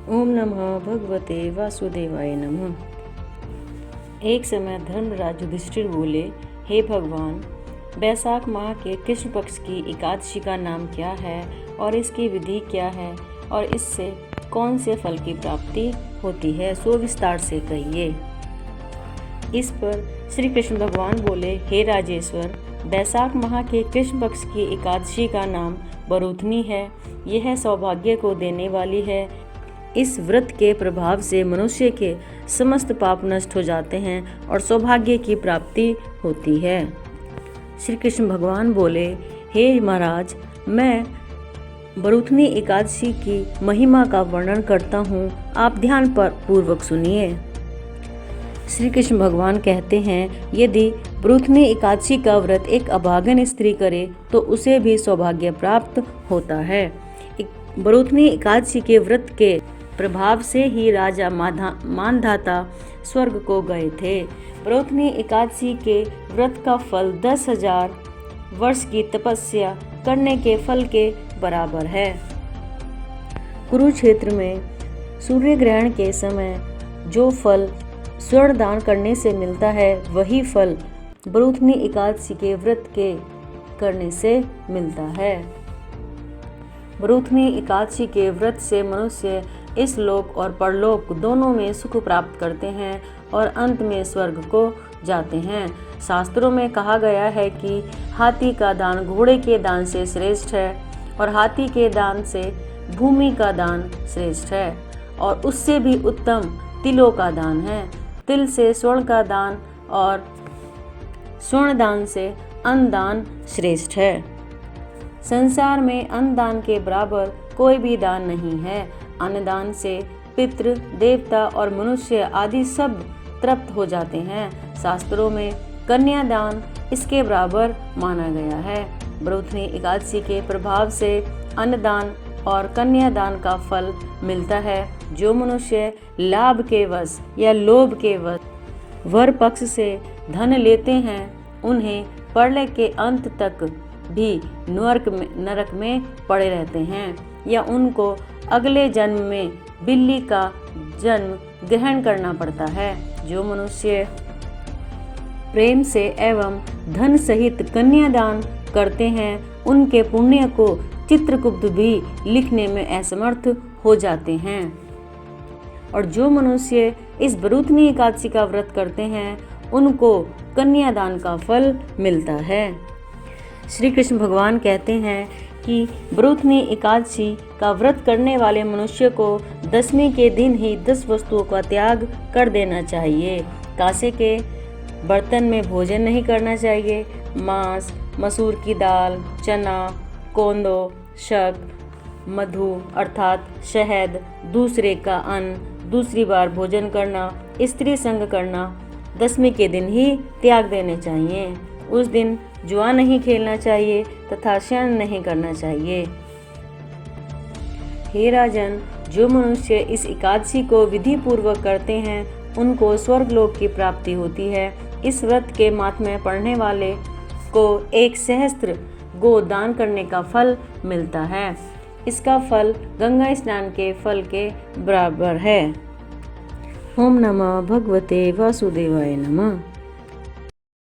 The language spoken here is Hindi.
ओम नमः भगवते वासुदेवाय नमः। एक समय धर्मराज युधिष्ठिर बोले, हे भगवान, बैसाख माह के कृष्ण पक्ष की एकादशी का नाम क्या है और इसकी विधि क्या है और इससे कौन से फल की प्राप्ति होती है, सो विस्तार से कहिए। इस पर श्री कृष्ण भगवान बोले, हे राजेश्वर, बैसाख माह के कृष्ण पक्ष की एकादशी का नाम बरूथनी है। यह सौभाग्य को देने वाली है। इस व्रत के प्रभाव से मनुष्य के समस्त पाप नष्ट हो जाते हैं और सौभाग्य की प्राप्ति होती है। श्री कृष्ण भगवान बोले, हे महाराज, मैं बरूथनी एकादशी की महिमा का वर्णन करता हूँ, आप ध्यान पूर्वक सुनिए। श्री कृष्ण भगवान कहते हैं, यदि बरूथनी एकादशी का व्रत एक अभागन स्त्री करे तो उसे भी सौभाग्य प्राप्त होता है। बरूथनी एकादशी के व्रत के प्रभाव से ही राजा मानधाता स्वर्ग को गए थे। बरूथनी एकादशी के व्रत का फल 10,000 वर्ष की तपस्या करने के फल के बराबर है। कुरुक्षेत्र में सूर्य ग्रहण के समय जो फल स्वर्ण दान करने से मिलता है, वही फल बरूथनी एकादशी के व्रत के करने से मिलता है। बरूथनी एकादशी के व्रत से मनुष्य इस लोक और परलोक दोनों में सुख प्राप्त करते हैं और अंत में स्वर्ग को जाते हैं। शास्त्रों में कहा गया है कि हाथी का दान घोड़े के दान से श्रेष्ठ है और हाथी के दान से भूमि का दान श्रेष्ठ है और उससे भी उत्तम तिलों का दान है। तिल से स्वर्ण का दान और स्वर्ण दान से अन्न दान श्रेष्ठ है। संसार में अन्न दान के बराबर कोई भी दान नहीं है। अन्नदान से पितृ, देवता और मनुष्य आदि सब तृप्त हो जाते हैं। शास्त्रों में कन्यादान इसके बराबर माना गया है। बरूथनी एकादशी के प्रभाव से अन्नदान और कन्यादान का फल मिलता है। जो मनुष्य लाभ के वश या लोभ के वश वर पक्ष से धन लेते हैं, उन्हें प्रलय के अंत तक भी नरक में पड़े रहते हैं या उनको अगले जन्म में बिल्ली का जन्म ग्रहण करना पड़ता है। जो मनुष्य प्रेम से एवं धन सहित कन्यादान करते हैं, उनके पुण्य को चित्रगुप्त भी लिखने में असमर्थ हो जाते हैं। और जो मनुष्य इस बरूथनी एकादशी का व्रत करते हैं, उनको कन्यादान का फल मिलता है। श्री कृष्ण भगवान कहते हैं कि बरूथनी एकादशी का व्रत करने वाले मनुष्य को दसवीं के दिन ही 10 वस्तुओं का त्याग कर देना चाहिए। कांसे के बर्तन में भोजन नहीं करना चाहिए। मांस, मसूर की दाल, चना, कोंदो, शक, मधु अर्थात शहद, दूसरे का अन्न, दूसरी बार भोजन करना, स्त्री संग करना 10वीं के दिन ही त्याग देने चाहिए। उस दिन जुआ नहीं खेलना चाहिए तथा शयन नहीं करना चाहिए। हे राजन, जो मनुष्य इस एकादशी को विधि पूर्वक करते हैं, उनको स्वर्गलोक की प्राप्ति होती है। इस व्रत के माहात्म्य पढ़ने वाले को 1 सहस्त्र गो दान करने का फल मिलता है। इसका फल गंगा स्नान के फल के बराबर है। ओम नमः भगवते वासुदेवाय नमः।